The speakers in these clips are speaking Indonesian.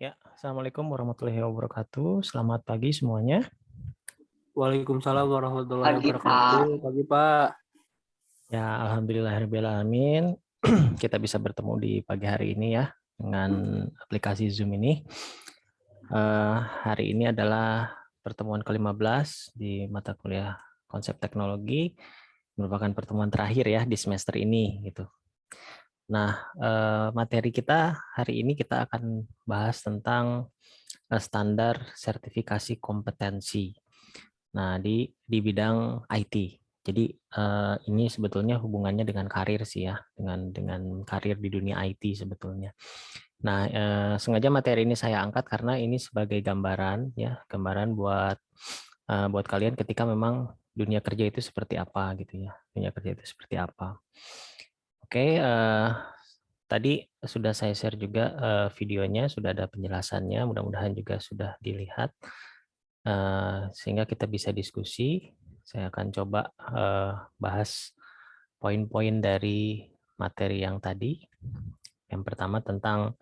Ya, Assalamualaikum warahmatullahi wabarakatuh. Selamat pagi semuanya. Waalaikumsalam warahmatullahi Pagi, wabarakatuh. Pak. Pagi, Pak. Ya, alhamdulillahirrahmanirrahim. Kita bisa bertemu di pagi hari ini ya dengan aplikasi Zoom ini. Hari ini adalah pertemuan ke-15 di mata kuliah konsep teknologi, merupakan pertemuan terakhir ya di semester ini gitu. Nah, materi kita hari ini kita akan bahas tentang standar sertifikasi kompetensi. Nah, di bidang IT. Jadi ini sebetulnya hubungannya dengan karir sih ya, dengan karir di dunia IT sebetulnya. Nah, sengaja materi ini saya angkat karena ini sebagai gambaran ya, gambaran buat kalian ketika memang dunia kerja itu seperti apa gitu ya. Dunia kerja itu seperti apa. Oke, tadi sudah saya share juga videonya, sudah ada penjelasannya, mudah-mudahan juga sudah dilihat. Sehingga kita bisa diskusi. Saya akan coba bahas poin-poin dari materi yang tadi. Yang pertama tentang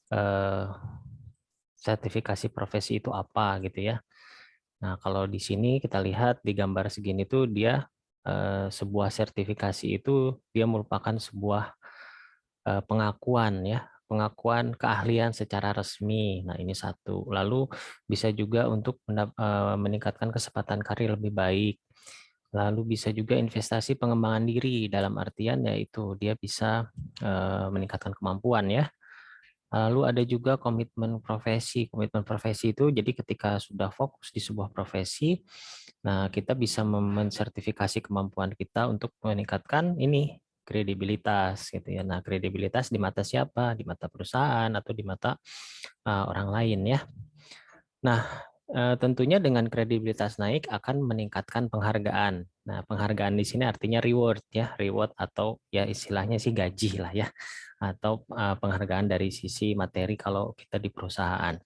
eh, sertifikasi profesi itu apa gitu ya. Nah, kalau di sini kita lihat di gambar segini tuh dia sebuah sertifikasi itu dia merupakan sebuah pengakuan ya, pengakuan keahlian secara resmi. Nah, ini satu. Lalu bisa juga untuk meningkatkan kesempatan karir lebih baik. Lalu bisa juga investasi pengembangan diri dalam artian yaitu dia bisa meningkatkan kemampuan ya. Lalu ada juga komitmen profesi. Komitmen profesi itu jadi ketika sudah fokus di sebuah profesi, nah kita bisa mensertifikasi kemampuan kita untuk meningkatkan ini kredibilitas gitu ya. Nah, kredibilitas di mata siapa? Di mata perusahaan atau di mata orang lain ya. Nah, tentunya dengan kredibilitas naik akan meningkatkan penghargaan. Nah, penghargaan di sini artinya reward ya, reward atau ya istilahnya sih gaji lah ya, atau penghargaan dari sisi materi kalau kita di perusahaan.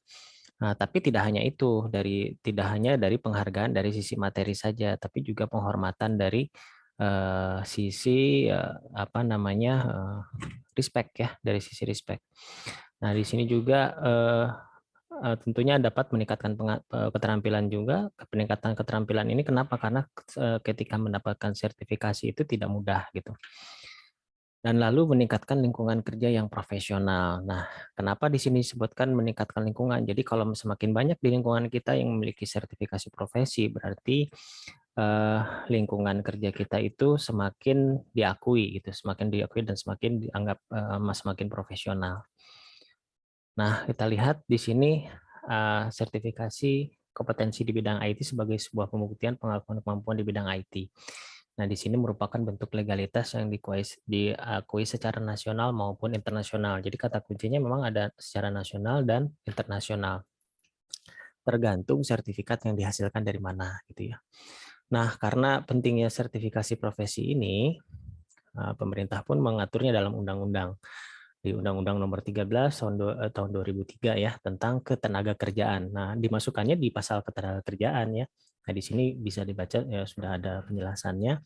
Nah, tapi tidak hanya dari penghargaan dari sisi materi saja, tapi juga penghormatan dari sisi apa namanya respect ya, dari sisi respect. Nah, di sini juga tentunya dapat meningkatkan keterampilan juga. Peningkatan keterampilan ini kenapa? Karena ketika mendapatkan sertifikasi itu tidak mudah gitu. Dan lalu meningkatkan lingkungan kerja yang profesional. Nah, kenapa di sini disebutkan meningkatkan lingkungan? Jadi kalau semakin banyak di lingkungan kita yang memiliki sertifikasi profesi, berarti lingkungan kerja kita itu semakin diakui gitu, semakin diakui dan semakin dianggap semakin profesional. Nah, kita lihat di sini sertifikasi kompetensi di bidang IT sebagai sebuah pembuktian pengakuan kemampuan di bidang IT. Nah, di sini merupakan bentuk legalitas yang diakui secara nasional maupun internasional. Jadi kata kuncinya memang ada secara nasional dan internasional. Tergantung sertifikat yang dihasilkan dari mana gitu ya. Nah, karena pentingnya sertifikasi profesi ini, pemerintah pun mengaturnya dalam undang-undang di Undang-Undang Nomor 13 tahun 2003 ya tentang ketenaga kerjaan. Nah, dimasukkannya di pasal ketenaga kerjaan ya. Nah, di sini bisa dibaca ya sudah ada penjelasannya.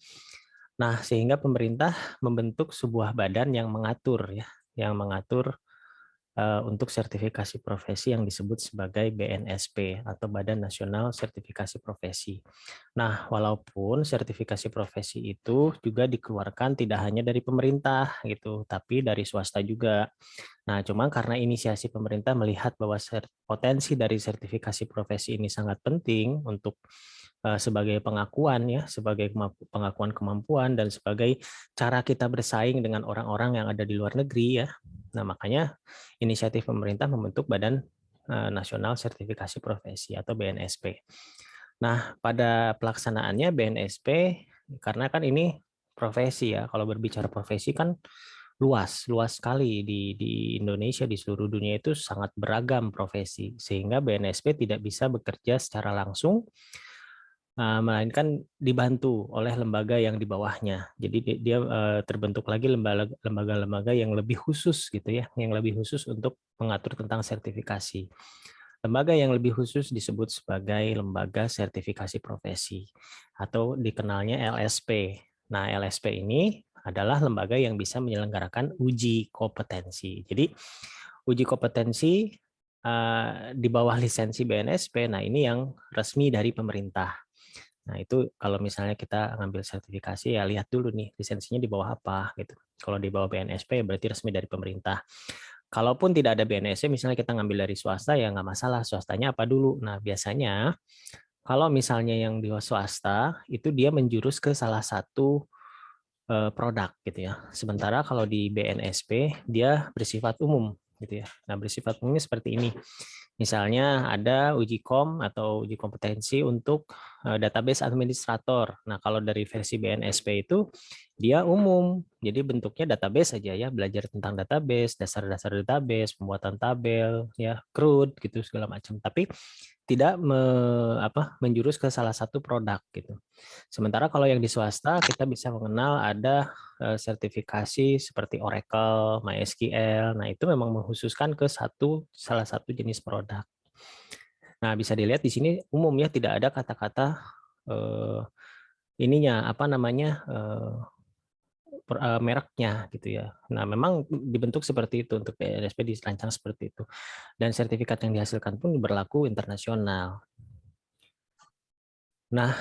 Nah, sehingga pemerintah membentuk sebuah badan yang mengatur ya, yang mengatur untuk sertifikasi profesi yang disebut sebagai BNSP atau Badan Nasional Sertifikasi Profesi. Nah, walaupun sertifikasi profesi itu juga dikeluarkan tidak hanya dari pemerintah gitu, tapi dari swasta juga. Nah, cuma karena inisiasi pemerintah melihat bahwa potensi dari sertifikasi profesi ini sangat penting untuk sebagai pengakuan ya, sebagai pengakuan kemampuan dan sebagai cara kita bersaing dengan orang-orang yang ada di luar negeri ya. Nah, makanya inisiatif pemerintah membentuk Badan Nasional Sertifikasi Profesi atau BNSP. Nah, pada pelaksanaannya BNSP karena kan ini profesi ya. Kalau berbicara profesi kan luas sekali di Indonesia, di seluruh dunia itu sangat beragam profesi sehingga BNSP tidak bisa bekerja secara langsung melainkan dibantu oleh lembaga yang di bawahnya. Jadi dia terbentuk lagi lembaga-lembaga yang lebih khusus gitu ya, yang lebih khusus untuk mengatur tentang sertifikasi. Lembaga yang lebih khusus disebut sebagai lembaga sertifikasi profesi atau dikenalnya LSP. Nah, LSP ini adalah lembaga yang bisa menyelenggarakan uji kompetensi. Jadi, uji kompetensi di bawah lisensi BNSP. Nah, ini yang resmi dari pemerintah. Nah, itu kalau misalnya kita ngambil sertifikasi, ya lihat dulu nih lisensinya di bawah apa gitu. Kalau di bawah BNSP berarti resmi dari pemerintah. Kalaupun tidak ada BNSP, misalnya kita ngambil dari swasta, ya nggak masalah. Swastanya apa dulu? Nah, biasanya kalau misalnya yang di swasta, itu dia menjurus ke salah satu produk gitu ya. Sementara kalau di BNSP, dia bersifat umum gitu ya. Nah, bersifat umumnya seperti ini. Misalnya ada uji kom atau uji kompetensi untuk database administrator. Nah, kalau dari versi BNSP itu dia umum. Jadi bentuknya database saja ya, belajar tentang database, dasar-dasar database, pembuatan tabel, ya, CRUD gitu segala macam. Tapi tidak menjurus ke salah satu produk gitu. Sementara kalau yang di swasta kita bisa mengenal ada sertifikasi seperti Oracle, MySQL. Nah, itu memang mengkhususkan ke salah satu jenis produk. Nah, bisa dilihat di sini umum ya, tidak ada kata-kata ininya apa namanya mereknya gitu ya. Nah, memang dibentuk seperti itu untuk BNSP, dirancang seperti itu. Dan sertifikat yang dihasilkan pun berlaku internasional. Nah,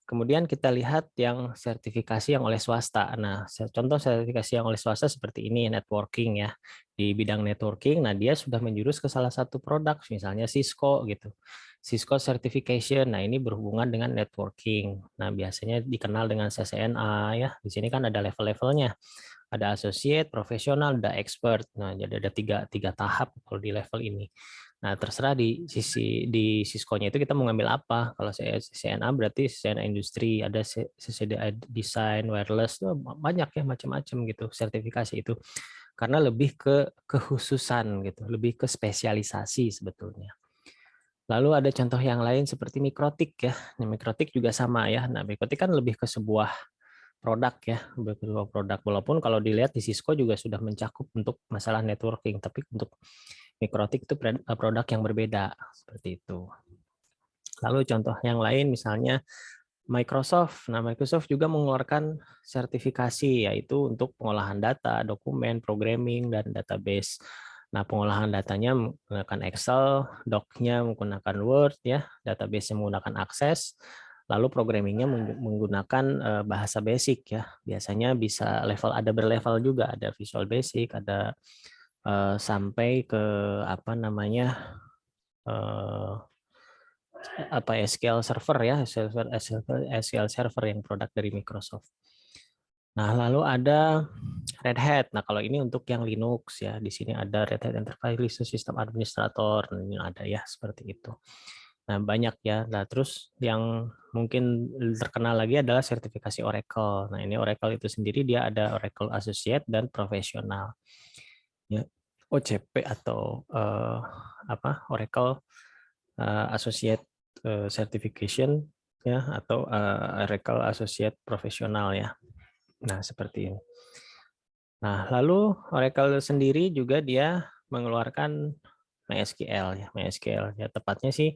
kemudian kita lihat yang sertifikasi yang oleh swasta. Nah, contoh sertifikasi yang oleh swasta seperti ini, networking ya. Di bidang networking, nah dia sudah menjurus ke salah satu produk, misalnya Cisco gitu. Cisco Certification, nah ini berhubungan dengan networking. Nah, biasanya dikenal dengan CCNA ya. Di sini kan ada level-levelnya. Ada associate, profesional, ada expert. Nah, jadi ada tiga tahap kalau di level ini. Nah, terserah di Cisco-nya itu kita mau ngambil apa. Kalau saya CCNA berarti CCNA industri, ada CCDA design, wireless, banyak ya macam-macam gitu sertifikasi itu. Karena lebih ke kekhususan gitu, lebih ke spesialisasi sebetulnya. Lalu ada contoh yang lain seperti mikrotik ya. Nah, mikrotik juga sama ya. Nah, mikrotik kan lebih ke sebuah produk ya, beberapa produk. Walaupun kalau dilihat di Cisco juga sudah mencakup untuk masalah networking, tapi untuk mikrotik itu produk yang berbeda seperti itu. Lalu contoh yang lain misalnya Microsoft. Nah, Microsoft juga mengeluarkan sertifikasi yaitu untuk pengolahan data, dokumen, programming, dan database. Nah, pengolahan datanya menggunakan Excel, doc-nya menggunakan Word, ya, database-nya menggunakan Access, lalu programmingnya menggunakan bahasa basic ya. Biasanya bisa ada berlevel juga, ada Visual Basic, ada sampai ke apa namanya SQL Server ya, SQL Server yang produk dari Microsoft. Nah, lalu ada Red Hat. Nah, kalau ini untuk yang Linux ya, di sini ada Red Hat Enterprise Linux System Administrator. Nah, ini ada ya seperti itu. Nah, banyak ya. Nah, terus yang mungkin terkenal lagi adalah sertifikasi Oracle. Nah, ini Oracle itu sendiri dia ada Oracle Associate dan Profesional. Ya, OCP atau Oracle Associate Certification ya, atau Oracle Associate Profesional ya. Nah, seperti ini. Nah, lalu Oracle sendiri juga dia mengeluarkan MySQL ya, MySQL ya, tepatnya sih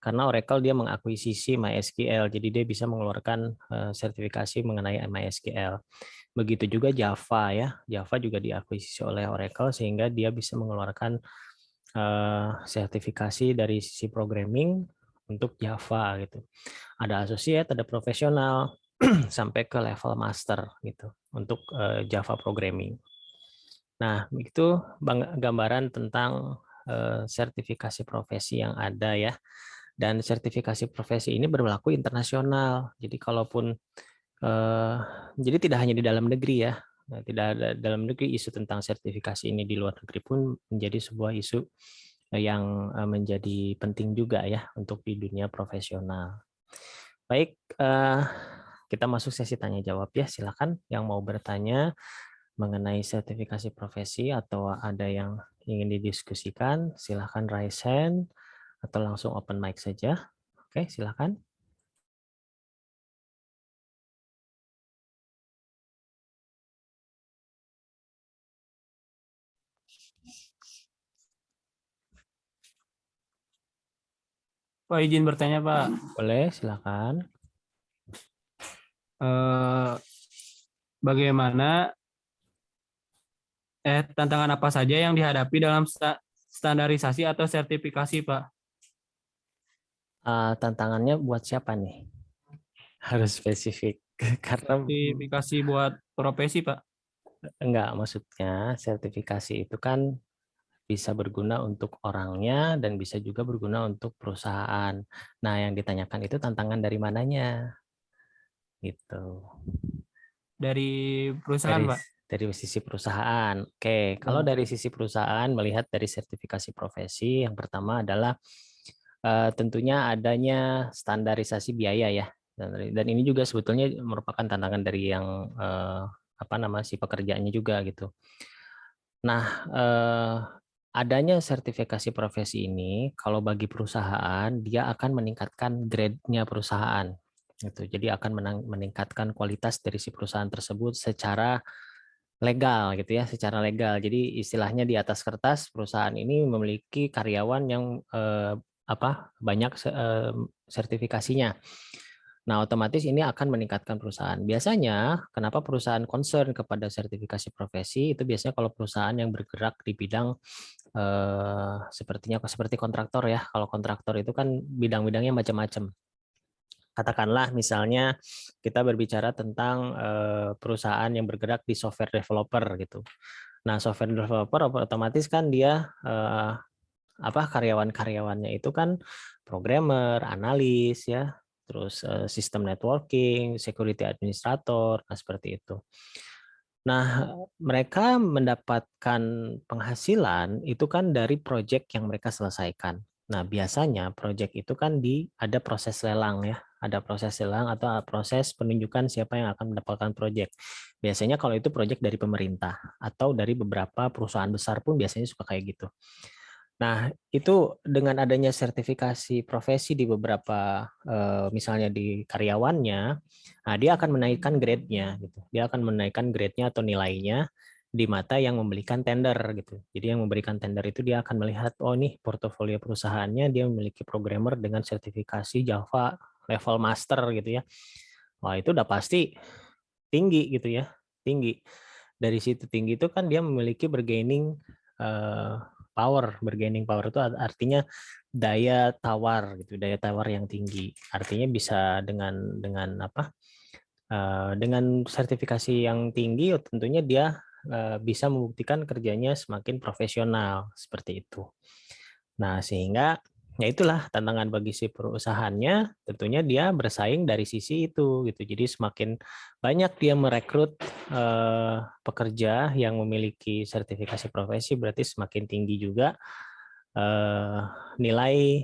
karena Oracle dia mengakuisisi MySQL, jadi dia bisa mengeluarkan sertifikasi mengenai MySQL. Begitu juga Java ya, Java juga diakuisisi oleh Oracle sehingga dia bisa mengeluarkan sertifikasi dari sisi programming untuk Java gitu. Ada associate, ada profesional, sampai ke level master gitu untuk Java programming. Nah, itu gambaran tentang sertifikasi profesi yang ada ya. Dan sertifikasi profesi ini berlaku internasional. Jadi kalaupun jadi tidak hanya di dalam negeri ya. Nah, tidak ada dalam negeri, isu tentang sertifikasi ini di luar negeri pun menjadi sebuah isu yang menjadi penting juga ya untuk di dunia profesional. Baik, kita masuk sesi tanya jawab ya. Silakan yang mau bertanya mengenai sertifikasi profesi atau ada yang ingin didiskusikan, silakan raise hand atau langsung open mic saja. Oke, silakan. Pak izin bertanya Pak, Boleh, silakan. eh, bagaimana tantangan apa saja yang dihadapi dalam standarisasi atau sertifikasi, Pak? Tantangannya buat siapa nih? Harus spesifik karena Sertifikasi buat profesi, Pak. enggak, maksudnya sertifikasi itu kan bisa berguna untuk orangnya dan bisa juga berguna untuk perusahaan. Nah, yang ditanyakan itu tantangan dari mananya gitu. Dari perusahaan, Dari Pak. dari sisi perusahaan. Oke, kalau Ya. dari sisi perusahaan melihat dari sertifikasi profesi, yang pertama adalah tentunya adanya standarisasi biaya ya. Dan ini juga sebetulnya merupakan tantangan dari yang apa nama si pekerjaannya juga gitu. Nah, adanya sertifikasi profesi ini, kalau bagi perusahaan, dia akan meningkatkan grade-nya perusahaan. Gitu. Jadi akan meningkatkan kualitas dari si perusahaan tersebut secara legal gitu ya, secara legal. Jadi istilahnya di atas kertas perusahaan ini memiliki karyawan yang banyak sertifikasinya. Nah, otomatis ini akan meningkatkan perusahaan. Biasanya, kenapa perusahaan concern kepada sertifikasi profesi itu biasanya kalau perusahaan yang bergerak di bidang seperti kontraktor ya. Kalau kontraktor itu kan bidang-bidangnya macam-macam. Katakanlah misalnya kita berbicara tentang perusahaan yang bergerak di software developer gitu. Nah, software developer otomatis kan dia karyawan-karyawannya itu kan programmer, analis ya, terus sistem networking, security administrator, nah seperti itu. Nah, mereka mendapatkan penghasilan itu kan dari proyek yang mereka selesaikan. Nah, biasanya proyek itu kan ada proses lelang ya, ada proses lelang atau proses penunjukan siapa yang akan mendapatkan proyek. Biasanya kalau itu proyek dari pemerintah atau dari beberapa perusahaan besar pun biasanya suka kayak gitu. Nah, itu dengan adanya sertifikasi profesi di beberapa misalnya di karyawannya, nah dia akan menaikkan grade-nya gitu. Dia akan menaikkan grade-nya atau nilainya di mata yang memberikan tender gitu. Jadi yang memberikan tender itu dia akan melihat oh nih portofolio perusahaannya dia memiliki programmer dengan sertifikasi Java level master gitu ya. Wah, itu udah pasti tinggi gitu ya. Tinggi. Dari situ tinggi itu kan dia memiliki bargaining power. Bargaining power itu artinya daya tawar gitu, daya tawar yang tinggi. Artinya bisa dengan apa? Dengan sertifikasi yang tinggi tentunya dia bisa membuktikan kerjanya semakin profesional seperti itu. Nah, sehingga ya itulah tantangan bagi si perusahaannya, tentunya dia bersaing dari sisi itu gitu. Jadi semakin banyak dia merekrut pekerja yang memiliki sertifikasi profesi, berarti semakin tinggi juga nilai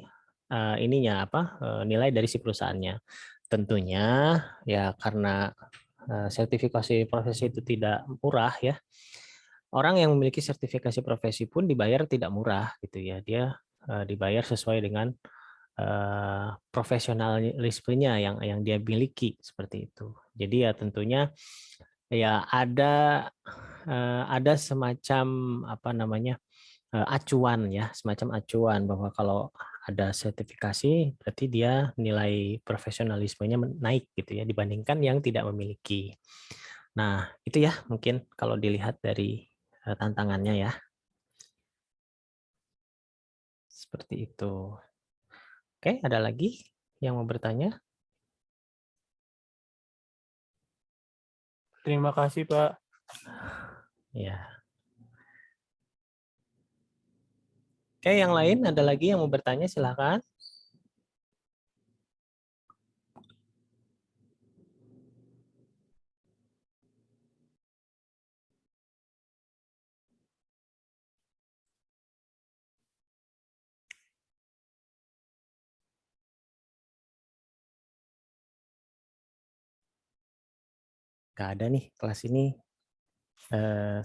nilai dari si perusahaannya. Tentunya ya karena sertifikasi profesi itu tidak murah ya. Orang yang memiliki sertifikasi profesi pun dibayar tidak murah gitu ya. Dia dibayar sesuai dengan profesionalismenya yang dia miliki seperti itu. Jadi ya tentunya ya ada semacam apa namanya acuan ya, semacam acuan bahwa kalau ada sertifikasi berarti dia nilai profesionalismenya naik gitu ya dibandingkan yang tidak memiliki. Nah, itu ya mungkin kalau dilihat dari tantangannya ya. Seperti itu. Oke, ada lagi yang mau bertanya? Terima kasih, Pak. Ya. Oke, yang lain ada lagi yang mau bertanya silahkan. Gak ada nih kelas ini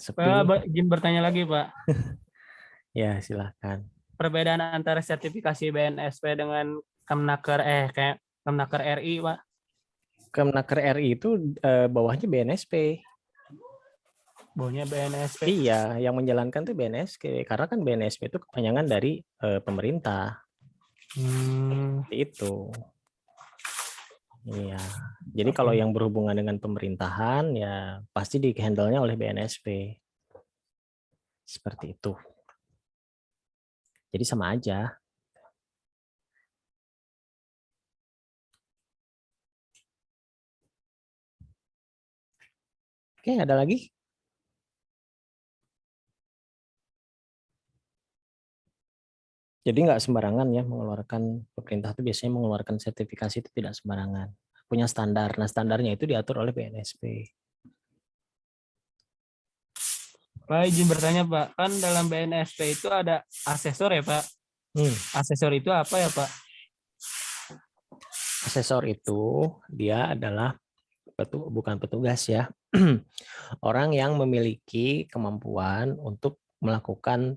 sepi nih. Pak, izin bertanya lagi, Pak. Ya, silahkan. Perbedaan antara sertifikasi BNSP dengan kayak Kemnaker RI, Pak. Kemenaker RI itu bawahnya BNSP. Bawahnya BNSP. Iya, yang menjalankan tuh BNSP karena kan BNSP itu kepanjangan dari pemerintah. Itu. Iya. Jadi kalau yang berhubungan dengan pemerintahan ya pasti di-handle-nya oleh BNSP. Seperti itu. Jadi sama aja. Oke, ada lagi? Jadi nggak sembarangan ya mengeluarkan, pemerintah itu biasanya mengeluarkan sertifikasi itu tidak sembarangan. Punya standar. Nah, standarnya itu diatur oleh BNSP. Pak, izin bertanya Pak, kan dalam BNSP itu ada asesor ya Pak? Asesor itu apa ya Pak? Asesor itu dia adalah bukan petugas ya. Orang yang memiliki kemampuan untuk melakukan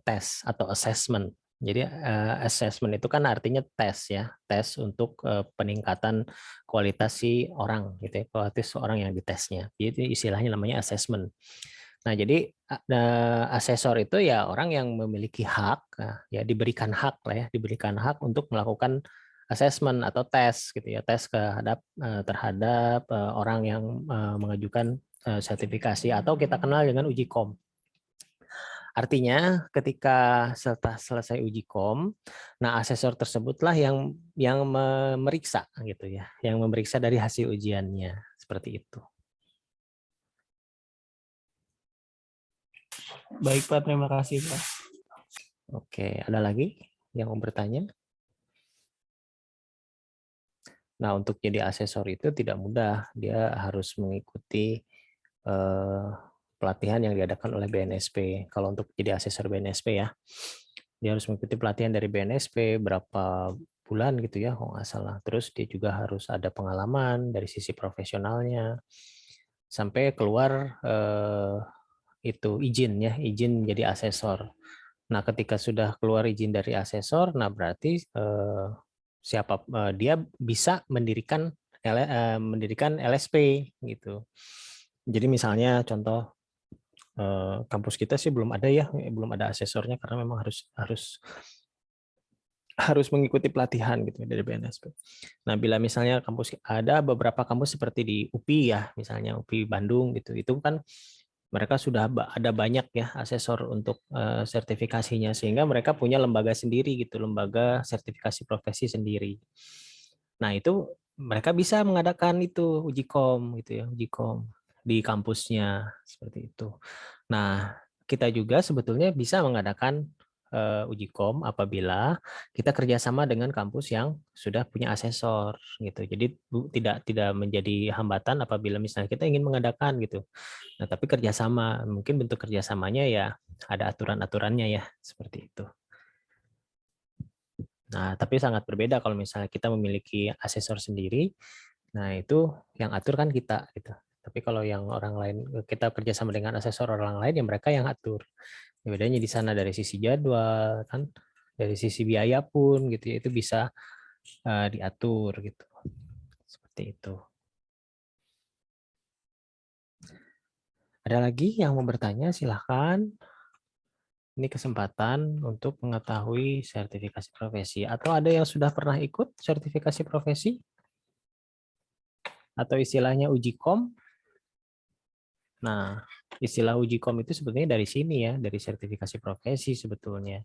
tes atau assessment. Jadi assessment itu kan artinya tes ya, tes untuk peningkatan kualitas si orang gitu ya, kualitas orang yang ditesnya. Jadi istilahnya namanya assessment. Nah, jadi asesor itu ya orang yang memiliki hak, ya diberikan hak lah ya, diberikan hak untuk melakukan assessment atau tes gitu ya, tes terhadap orang yang mengajukan sertifikasi atau kita kenal dengan uji kom. Artinya ketika setelah selesai uji kom, nah asesor tersebutlah yang memeriksa gitu ya, yang memeriksa dari hasil ujiannya seperti itu. Baik Pak, terima kasih Pak. Oke, ada lagi yang mau bertanya? Nah, untuk jadi asesor itu tidak mudah. Dia harus mengikuti pelatihan yang diadakan oleh BNSP. Kalau untuk jadi asesor BNSP ya, dia harus mengikuti pelatihan dari BNSP berapa bulan gitu ya, kalau nggak salah. Terus dia juga harus ada pengalaman dari sisi profesionalnya, sampai keluar itu izin ya, izin menjadi asesor. Nah, ketika sudah keluar izin dari asesor, nah berarti dia bisa mendirikan LSP gitu. Jadi misalnya contoh kampus kita sih belum ada ya, belum ada asesornya karena memang harus mengikuti pelatihan gitu dari BNSP. Nah, bila misalnya kampus ada beberapa kampus seperti di UPI ya, misalnya UPI Bandung gitu, itu kan mereka sudah ada banyak ya asesor untuk sertifikasinya, sehingga mereka punya lembaga sendiri gitu, lembaga sertifikasi profesi sendiri. Nah, itu mereka bisa mengadakan itu uji kom gitu ya, uji kom di kampusnya seperti itu. Nah, kita juga sebetulnya bisa mengadakan uji kom apabila kita kerjasama dengan kampus yang sudah punya asesor gitu. Jadi tidak menjadi hambatan apabila misalnya kita ingin mengadakan gitu. Nah, tapi kerjasama, mungkin bentuk kerjasamanya ya ada aturan-aturannya ya, seperti itu. Nah, tapi sangat berbeda kalau misalnya kita memiliki asesor sendiri, nah itu yang atur kan kita gitu. Tapi kalau yang orang lain, kita kerjasama dengan asesor orang lain, ya mereka yang atur. Bedanya di sana dari sisi jadwal, kan, dari sisi biaya pun gitu ya, itu bisa diatur gitu. Seperti itu. Ada lagi yang mau bertanya, silahkan. Ini kesempatan untuk mengetahui sertifikasi profesi. Atau ada yang sudah pernah ikut sertifikasi profesi? Atau istilahnya uji kom? Nah, istilah uji kom itu sebetulnya dari sini ya, dari sertifikasi profesi sebetulnya.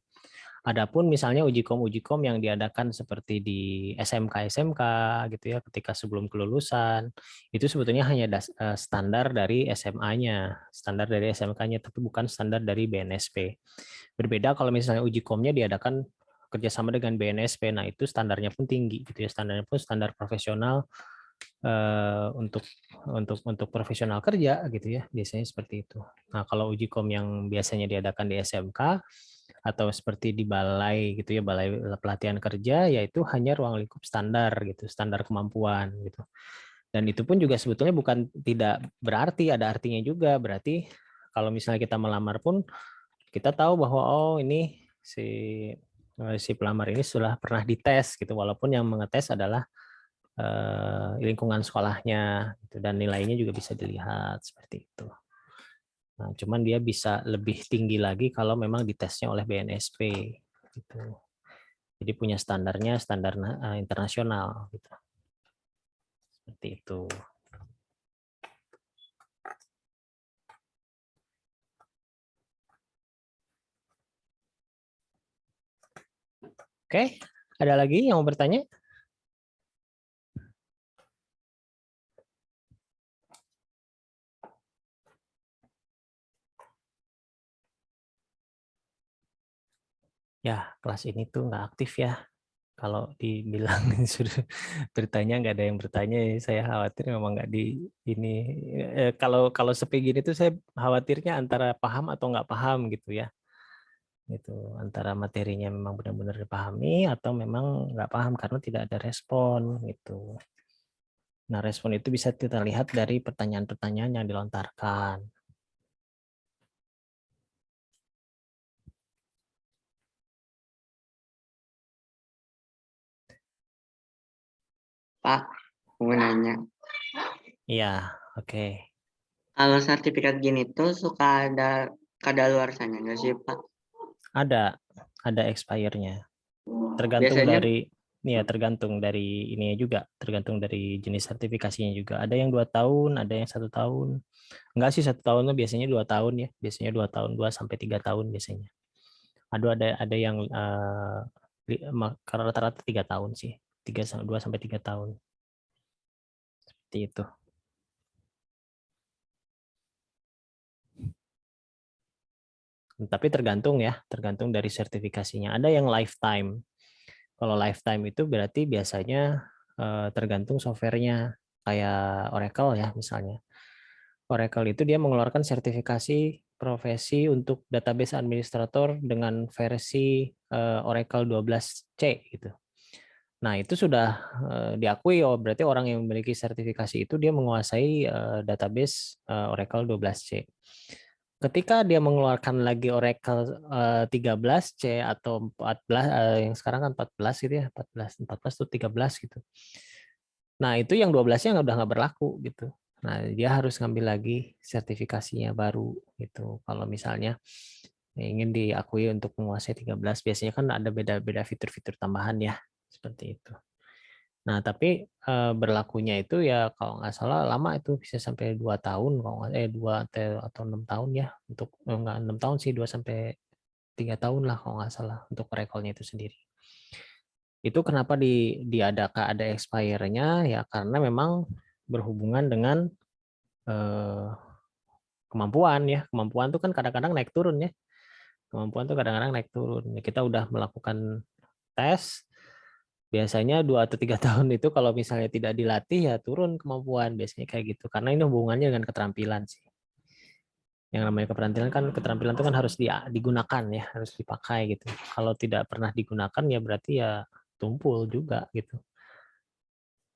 Adapun misalnya uji kom yang diadakan seperti di SMK gitu ya, ketika sebelum kelulusan, itu sebetulnya hanya standar dari SMA-nya, standar dari SMK-nya, tapi bukan standar dari BNSP. Berbeda kalau misalnya uji komnya diadakan kerjasama dengan BNSP, nah itu standarnya pun tinggi gitu ya, standarnya pun standar profesional untuk profesional kerja gitu ya, biasanya seperti itu. Nah, kalau uji kom yang biasanya diadakan di SMK atau seperti di balai gitu ya, balai pelatihan kerja, yaitu hanya ruang lingkup standar gitu, standar kemampuan gitu. Dan itu pun juga sebetulnya bukan tidak berarti, ada artinya juga. Berarti kalau misalnya kita melamar pun kita tahu bahwa oh ini si pelamar ini sudah pernah dites gitu, walaupun yang mengetes adalah lingkungan sekolahnya gitu, dan nilainya juga bisa dilihat seperti itu. Nah, cuman dia bisa lebih tinggi lagi kalau memang ditesnya oleh BNSP gitu. Jadi punya standarnya, standar internasional gitu. Seperti itu. Oke, ada lagi yang mau bertanya? Ya, kelas ini tuh nggak aktif ya. Kalau dibilang sudah bertanya nggak ada yang bertanya, saya khawatir memang nggak di ini. Kalau kalau sepi gini tuh saya khawatirnya antara paham atau nggak paham gitu ya. Itu antara materinya memang benar-benar dipahami atau memang nggak paham karena tidak ada respon gitu. Nah, respon itu bisa kita lihat dari pertanyaan-pertanyaan yang dilontarkan. Pak, mau nanya. Iya, oke. Kalau sertifikat gini tuh suka ada kadaluarsanya nggak sih, Pak? Ada expire-nya. Tergantung Biasanya dari tergantung dari ininya juga, tergantung dari jenis sertifikasinya juga. Ada yang 2 tahun, ada yang 1 tahun. Enggak sih 1 tahun tuh biasanya 2 tahun ya, biasanya 2 tahun, 2 sampai 3 tahun biasanya. Ada yang karena rata-rata 3 tahun sih, 2 sampai 3 tahun seperti itu. Tapi tergantung ya, tergantung dari sertifikasinya. Ada yang lifetime. Kalau lifetime itu berarti biasanya tergantung softwarenya, kayak Oracle ya misalnya. Oracle itu dia mengeluarkan sertifikasi profesi untuk database administrator dengan versi Oracle 12C gitu. Nah, itu sudah diakui, oh berarti orang yang memiliki sertifikasi itu dia menguasai database Oracle 12C. Ketika dia mengeluarkan lagi Oracle 13C atau 14, yang sekarang kan 14 gitu ya, 14 tuh 13 gitu. Nah, itu yang 12-nya udah nggak berlaku gitu. Nah, dia harus ngambil lagi sertifikasinya baru gitu. Kalau misalnya ingin diakui untuk menguasai 13, biasanya kan ada beda-beda fitur-fitur tambahan ya, seperti itu. Nah, tapi berlakunya itu ya kalau nggak salah lama itu bisa sampai 2 tahun, kalau nggak 2 atau 6 tahun ya, untuk nggak 6 tahun sih, 2 sampai 3 tahun lah kalau nggak salah untuk recall-nya itu sendiri. Itu kenapa ada expire-nya ya karena memang berhubungan dengan eh, kemampuan ya. Kemampuan itu kan kadang-kadang naik turun ya. Kemampuan tuh kadang-kadang naik turun. Kita udah melakukan tes, biasanya 2 atau 3 tahun itu kalau misalnya tidak dilatih ya turun kemampuan, biasanya kayak gitu. Karena ini hubungannya dengan keterampilan sih. Yang namanya keterampilan itu kan harus digunakan ya, harus dipakai gitu. Kalau tidak pernah digunakan ya berarti ya tumpul juga gitu.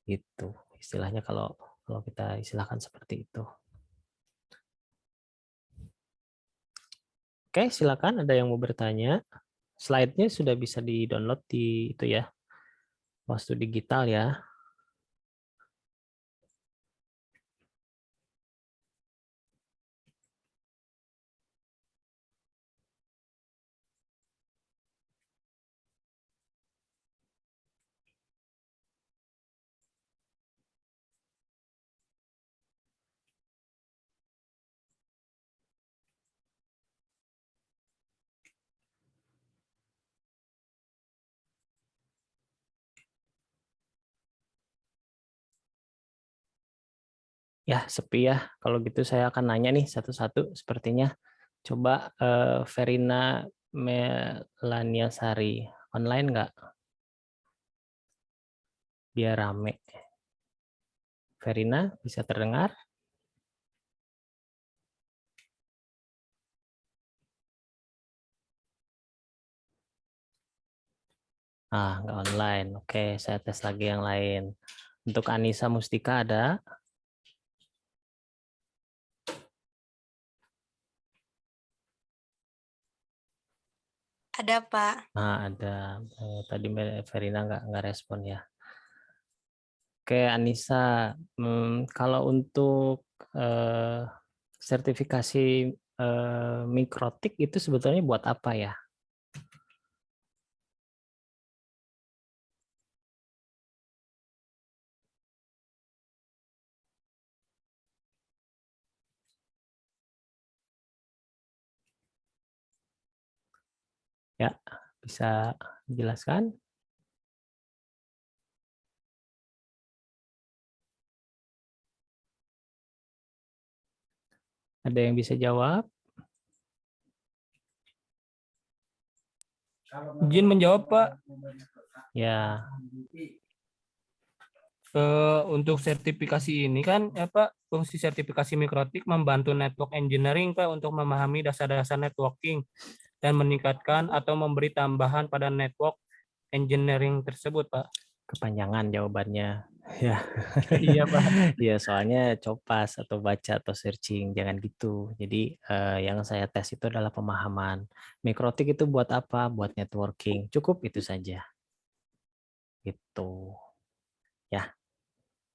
Gitu istilahnya, kalau kalau kita istilahkan seperti itu. Oke, silakan ada yang mau bertanya. Slide-nya sudah bisa di-download di itu ya, Wastu Digital ya. Ya, sepi ya. Kalau gitu saya akan nanya nih satu-satu sepertinya. Coba Verina Melania Sari, online nggak? Biar rame. Verina, bisa terdengar? Nggak online. Oke, saya tes lagi yang lain. Untuk Anissa Mustika ada? Ada, Pak. Ada. Tadi Verina nggak respon ya. Oke, Anissa. Kalau untuk sertifikasi mikrotik itu sebetulnya buat apa ya? Ya, Bisa dijelaskan? Ada yang bisa jawab? Izin menjawab, Pak. Ya, Untuk sertifikasi ini kan Pak, fungsi sertifikasi mikrotik membantu network engineering Pak untuk memahami dasar-dasar networking dan meningkatkan atau memberi tambahan pada network engineering tersebut Pak. kepanjangan jawabannya. Ya. Iya Pak. Ya, soalnya copas atau baca atau searching, jangan gitu. Jadi yang saya tes itu adalah pemahaman. Mikrotik itu buat apa? Buat networking. Cukup itu saja. Gitu. Ya.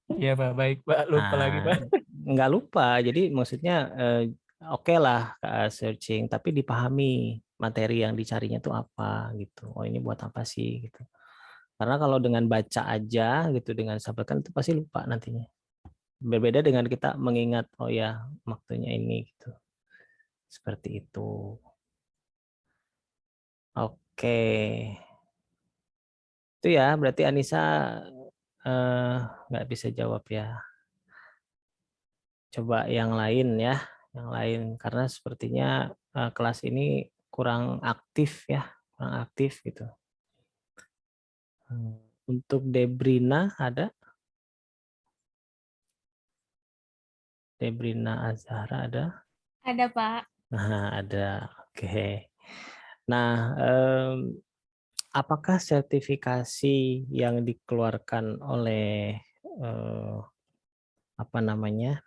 Iya Pak, baik Pak. Lupa lagi Pak. Nggak lupa. Jadi maksudnya oke lah searching, tapi dipahami materi yang dicarinya tuh apa gitu. Oh, ini buat apa sih gitu. Karena kalau dengan baca aja gitu, dengan sampaikan itu pasti lupa nantinya. Berbeda dengan kita mengingat, oh ya waktunya ini gitu. Seperti itu. Oke. Itu ya, berarti Anissa nggak bisa jawab ya. Coba yang lain ya, yang lain karena sepertinya kelas ini kurang aktif ya, kurang aktif gitu. Untuk Debrina ada? Debrina Azhara ada? Ada, Pak. Nah, ada. Oke. Nah, apakah sertifikasi yang dikeluarkan oleh apa namanya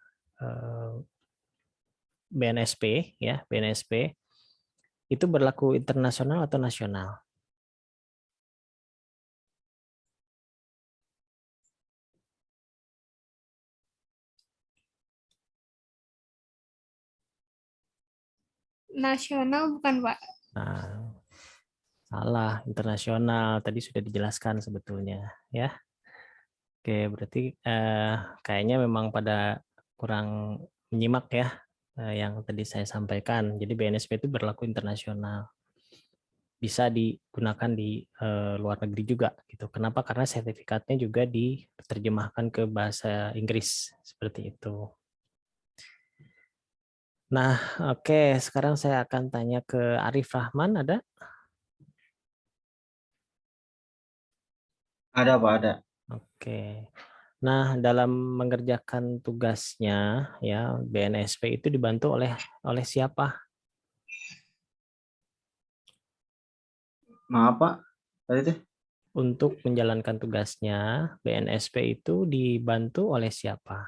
BNSP ya, BNSP itu berlaku internasional atau nasional? Nasional bukan, Pak? Nah, salah, internasional. Tadi sudah dijelaskan sebetulnya ya. Oke, berarti kayaknya memang pada kurang menyimak ya yang tadi saya sampaikan. Jadi BNSP itu berlaku internasional. Bisa digunakan di luar negeri juga gitu. Kenapa? Karena sertifikatnya juga diterjemahkan ke bahasa Inggris seperti itu. Nah, oke, sekarang saya akan tanya ke Arif Rahman, ada? Ada Pak, ada. Oke. Nah, dalam mengerjakan tugasnya ya BNSP itu dibantu oleh siapa? Maaf Pak, tadi teh. Untuk menjalankan tugasnya BNSP itu dibantu oleh siapa?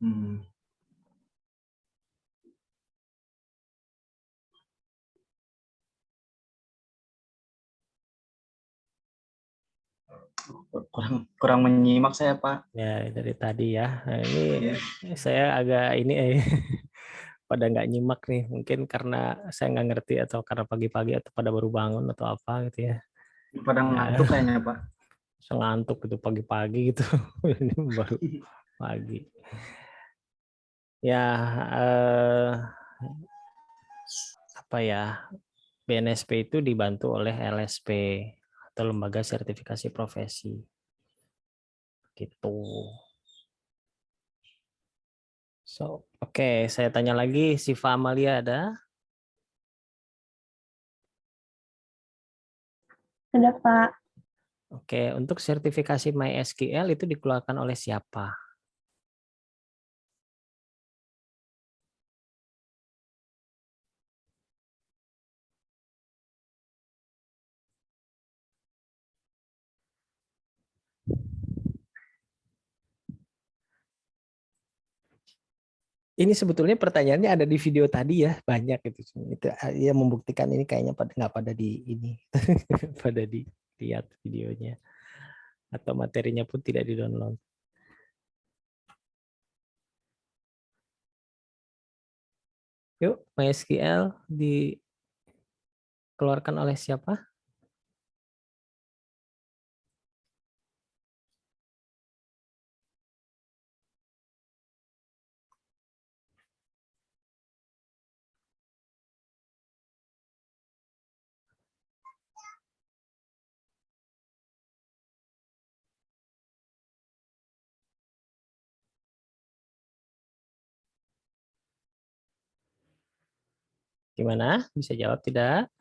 Hmm. Kurang menyimak saya Pak. Ya dari tadi ya. Nah, ini Ya. saya agak ini pada nggak nyimak nih. Mungkin karena saya nggak ngerti atau karena pagi-pagi atau pada baru bangun atau apa gitu ya. Pada ngantuk kayaknya Pak. Ngantuk gitu pagi-pagi gitu. Ini baru pagi. Ya apa ya? BNSP itu dibantu oleh LSP atau Lembaga Sertifikasi Profesi. Gitu. So, oke, saya tanya lagi, Siva Amalia ada? Ada, Pak. Oke, untuk sertifikasi MySQL itu dikeluarkan oleh siapa? Ini sebetulnya pertanyaannya ada di video tadi ya, banyak itu. Itu ya membuktikan ini kayaknya nggak pada di ini, pada dilihat videonya atau materinya pun tidak di-download. Yuk, MySQL dikeluarkan oleh siapa? Gimana? Bisa jawab tidak?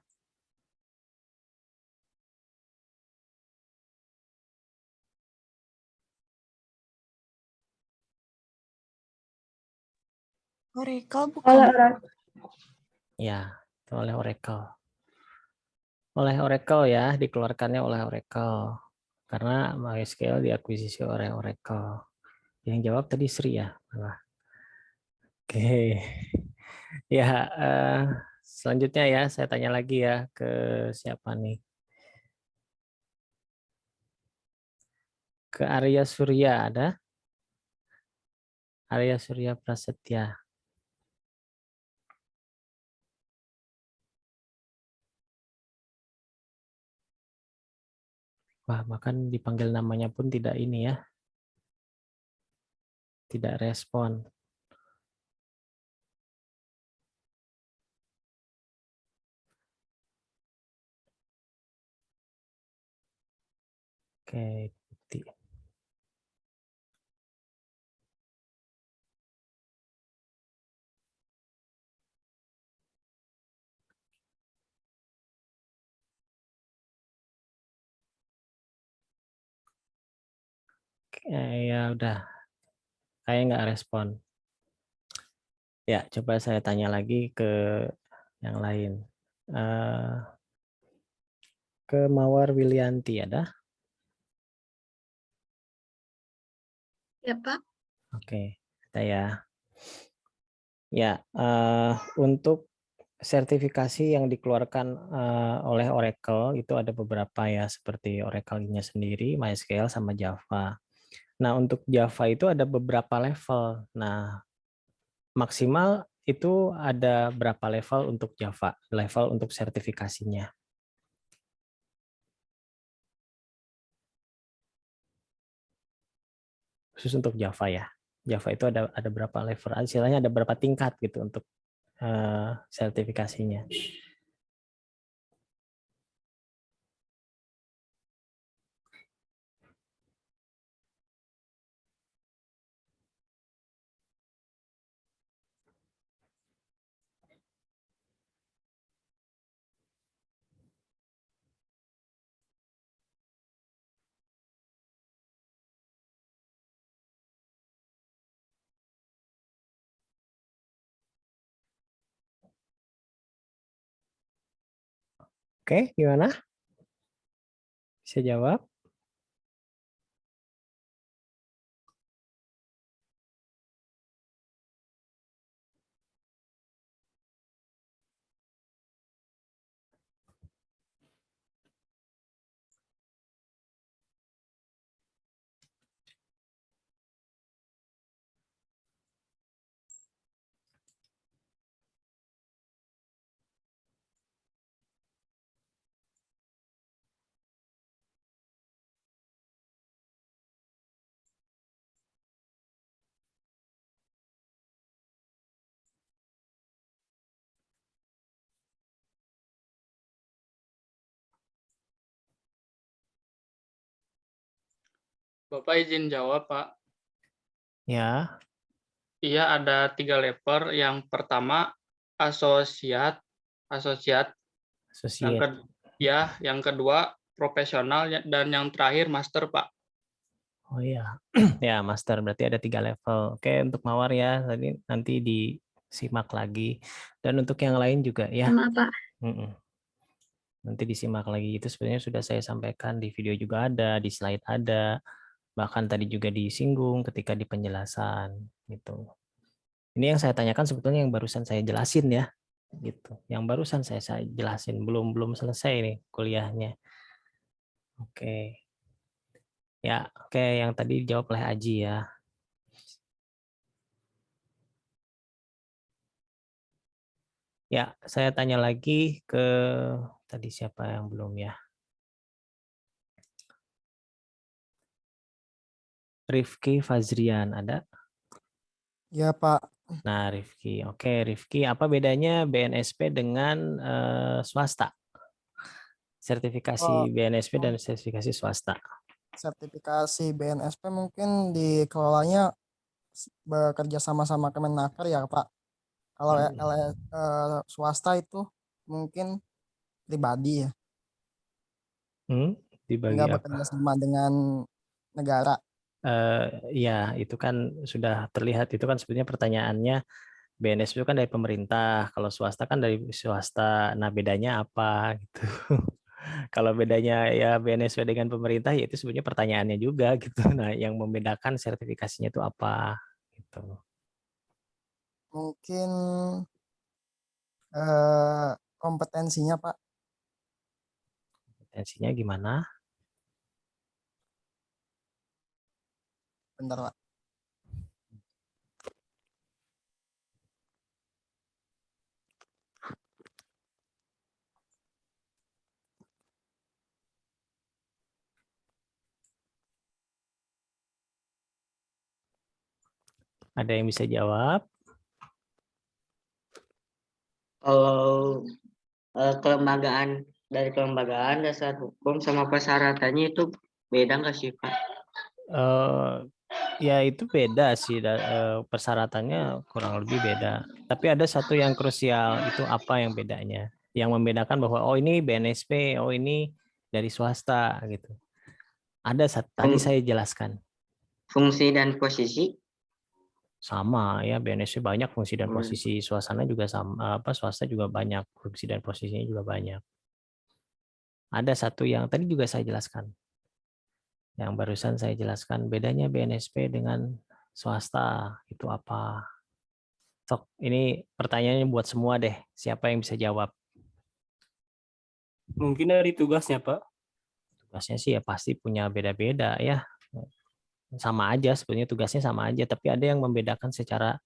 Oracle Oleh bukan. orang. Ya, itu oleh Oracle. Oleh Oracle ya, dikeluarkannya oleh Oracle. Karena MySQL diakuisisi oleh Oracle. Yang jawab tadi Sri ya. Malah. Oke. Ya, selanjutnya ya, saya tanya lagi ya ke siapa nih? Ke Arya Surya ada? Arya Surya Prasetya. Wah, bahkan dipanggil namanya pun tidak ini ya. Tidak respon. Oke, bukti. Ya udah, kayak nggak respon. Ya, coba saya tanya lagi ke yang lain. Ke Mawar Wilianti ada? Ya, Pak. Oke, ada ya. Ya, untuk sertifikasi yang dikeluarkan oleh Oracle itu ada beberapa ya, seperti Oracle-nya sendiri, MySQL, sama Java. Nah, untuk Java itu ada beberapa level. Nah, maksimal itu ada berapa level untuk Java, level untuk sertifikasinya. Khusus untuk Java ya. Java itu ada berapa level, istilahnya ada berapa tingkat gitu untuk sertifikasinya. Oke, gimana? Bisa jawab? Bapak izin jawab, Pak. Ya, Iya, ada 3 level. Yang pertama asosiat, asosiat. Yang associate. yang kedua profesional dan yang terakhir master, Pak. Oh iya, ya master berarti ada 3 level. Oke, untuk Mawar ya, tadi nanti disimak lagi. Dan untuk yang lain juga ya. Sama, Pak. Mm-mm. Nanti disimak lagi. Itu sebenarnya sudah saya sampaikan di video juga ada, di slide ada, bahkan tadi juga disinggung ketika di penjelasan gitu. Ini yang saya tanyakan sebetulnya yang barusan saya jelasin ya, gitu. Yang barusan saya jelasin, belum selesai nih kuliahnya. Oke. Ya, oke, yang tadi dijawab oleh Aji ya. Ya, saya tanya lagi ke tadi siapa yang belum ya? Rifki Fazrian ada? Ya, Pak. Nah, Rifki. Oke, Rifki, apa bedanya BNSP dengan swasta? Sertifikasi Oh, BNSP dan sertifikasi swasta. sertifikasi BNSP mungkin dikelolanya bekerja sama-sama Kemenaker ya, Pak. Kalau swasta itu mungkin pribadi ya, Dibagi nggak apa? bekerja sama dengan negara. Ya, itu kan sudah terlihat, itu kan sebenarnya pertanyaannya BNS itu kan dari pemerintah, kalau swasta kan dari swasta. Nah, bedanya apa gitu. Kalau bedanya ya BNSP dengan pemerintah, ya itu sebenarnya pertanyaannya juga gitu. Nah, yang membedakan sertifikasinya itu apa gitu. Mungkin kompetensinya Pak. Kompetensinya gimana? Bentar Pak. Ada yang bisa jawab? Kalau kelembagaan dari kelembagaan dasar hukum sama persyaratannya itu beda nggak sih Pak? Ya itu beda sih, persyaratannya kurang lebih beda. Tapi ada satu yang krusial, itu apa yang bedanya? Yang membedakan bahwa oh ini BNSP, oh ini dari swasta gitu. Ada tadi saya jelaskan. Fungsi dan posisi. Sama ya, BNSP banyak fungsi dan posisi, suasana juga sama, swasta juga banyak fungsi dan posisinya juga banyak. Ada satu yang tadi juga saya jelaskan, yang barusan saya jelaskan, bedanya BNSP dengan swasta itu apa. Sok, ini pertanyaannya buat semua deh, siapa yang bisa jawab? Mungkin dari tugasnya, Pak. Tugasnya sih ya pasti punya beda-beda ya, sama aja sebenarnya, tugasnya sama aja, tapi ada yang membedakan secara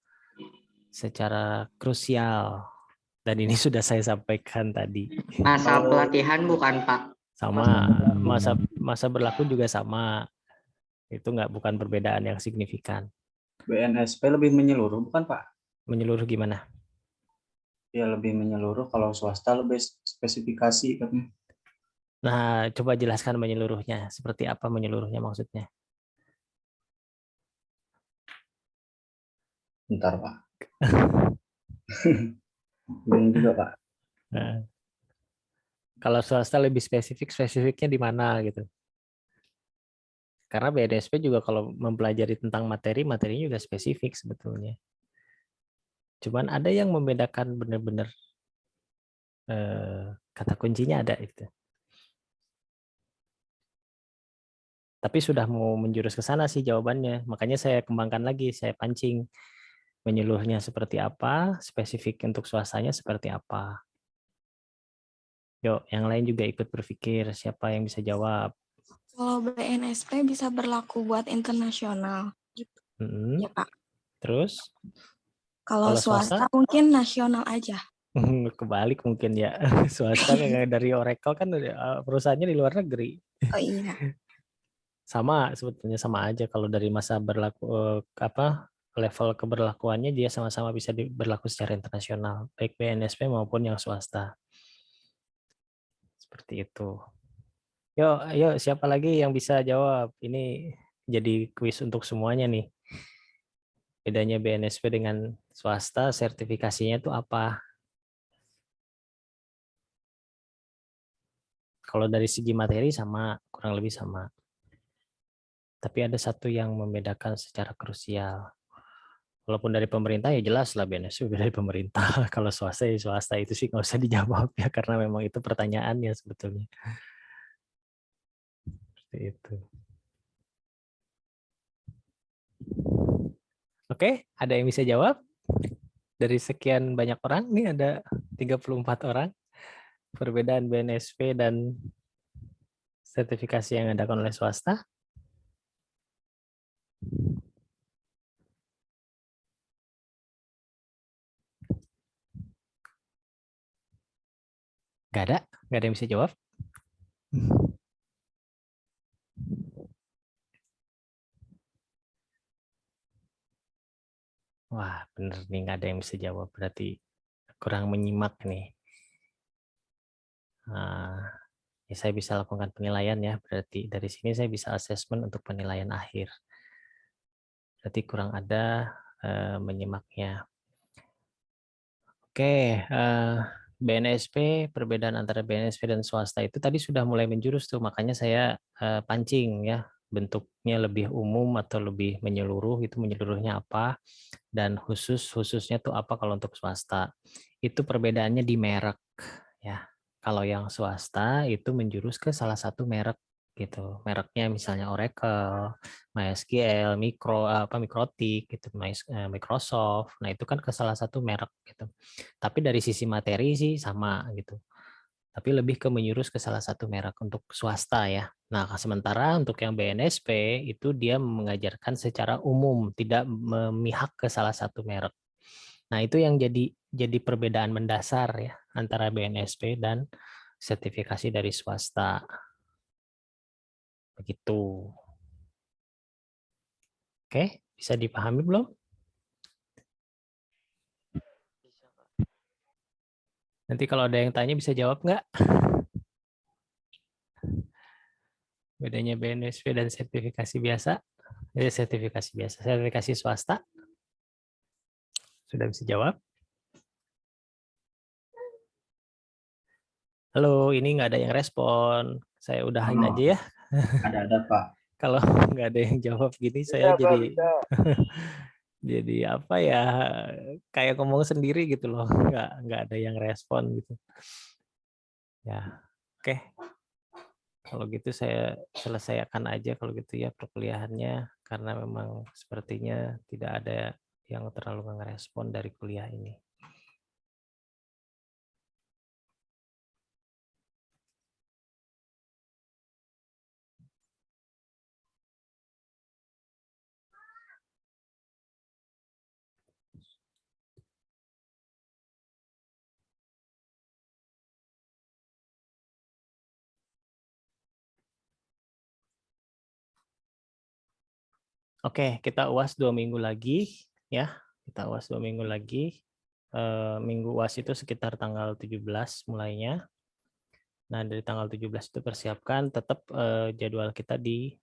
krusial, dan ini sudah saya sampaikan tadi. Masa pelatihan bukan Pak? Sama, masa berlaku juga sama, itu bukan perbedaan yang signifikan. BNSP lebih menyeluruh bukan Pak? Menyeluruh gimana? Ya lebih menyeluruh, kalau swasta lebih spesifikasi katanya. Nah, coba jelaskan menyeluruhnya, seperti apa menyeluruhnya maksudnya? Bentar Pak. Bingung juga Pak. Nah, kalau swasta lebih spesifiknya di mana gitu? Karena BNSP juga kalau mempelajari tentang materinya juga spesifik sebetulnya. Cuman ada yang membedakan benar-benar, kata kuncinya ada itu. Tapi sudah mau menjurus ke sana sih jawabannya. Makanya saya kembangkan lagi, saya pancing. Menyeluruhnya seperti apa, spesifik untuk swastanya seperti apa. Yuk, yang lain juga ikut berpikir, siapa yang bisa jawab. Kalau BNSP bisa berlaku buat internasional, gitu. Ya Pak. Terus? Kalau swasta mungkin nasional aja. Kebalik mungkin ya. Swasta dari Oracle kan perusahaannya di luar negeri. Oh iya. Sama, sebetulnya sama aja. Kalau dari masa berlaku, level keberlakuannya dia sama-sama bisa berlaku secara internasional, baik BNSP maupun yang swasta. Seperti itu. Yuk, siapa lagi yang bisa jawab? Ini jadi kuis untuk semuanya nih. Bedanya BNSP dengan swasta, sertifikasinya itu apa? Kalau dari segi materi sama, kurang lebih sama. Tapi ada satu yang membedakan secara krusial. Walaupun dari pemerintah ya jelas lah BNSP dari pemerintah. Kalau swasta ya swasta, itu sih nggak usah dijawab ya, karena memang itu pertanyaannya sebetulnya. Seperti itu. Oke, ada yang bisa jawab? Dari sekian banyak orang, nih ada 34 orang. Perbedaan BNSP dan sertifikasi yang diadakan oleh swasta. Nggak ada yang bisa jawab. Wah, bener nih, nggak ada yang bisa jawab, berarti kurang menyimak nih. Nah, ya saya bisa lakukan penilaian ya, berarti dari sini saya bisa asesmen untuk penilaian akhir. Berarti kurang ada menyimaknya. Oke, BNSP, perbedaan antara BNSP dan swasta itu tadi sudah mulai menjurus tuh, makanya saya pancing ya, bentuknya lebih umum atau lebih menyeluruh, itu menyeluruhnya apa, dan khususnya tuh apa kalau untuk swasta. Itu perbedaannya di merek ya. Kalau yang swasta itu menjurus ke salah satu merek gitu. Mereknya misalnya Oracle, MySQL, Mikrotik gitu, Microsoft. Nah, itu kan ke salah satu merek gitu. Tapi dari sisi materi sih sama gitu. Tapi lebih ke menjurus ke salah satu merek untuk swasta ya. Nah, sementara untuk yang BNSP itu dia mengajarkan secara umum, tidak memihak ke salah satu merek. Nah, itu yang jadi perbedaan mendasar ya antara BNSP dan sertifikasi dari swasta. Begitu. Oke, bisa dipahami belum? Nanti kalau ada yang tanya bisa jawab nggak? Bedanya BNSP dan sertifikasi biasa? Sertifikasi biasa. Sertifikasi swasta? Sudah bisa jawab? Halo, ini nggak ada yang respon. Saya udahin Oh, aja ya. ada Pak. Kalau nggak ada yang jawab gini, saya jadi jadi apa ya? Kayak ngomong sendiri gitu loh. Nggak ada yang respon gitu. Ya, oke. Kalau gitu saya selesaikan aja kalau gitu ya perkuliahannya, karena memang sepertinya tidak ada yang terlalu ngerespon dari kuliah ini. Oke, kita UAS 2 minggu lagi ya. Kita UAS 2 minggu lagi. Minggu UAS itu sekitar tanggal 17 mulainya. Nah, dari tanggal 17 itu persiapkan tetap jadwal kita di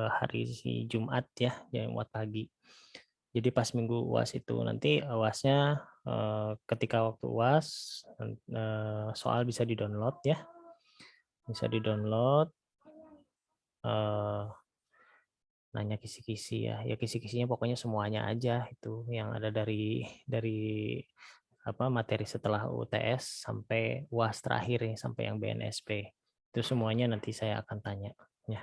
hari Jumat ya, Jumat pagi. Jadi pas minggu UAS itu nanti UASnya ketika waktu UAS soal bisa di-download ya. Bisa di-download, nanya kisi-kisi ya. Ya kisi-kisinya pokoknya semuanya aja itu yang ada dari materi setelah UTS sampai UAS terakhir ya, sampai yang BNSP. Itu semuanya nanti saya akan tanya ya.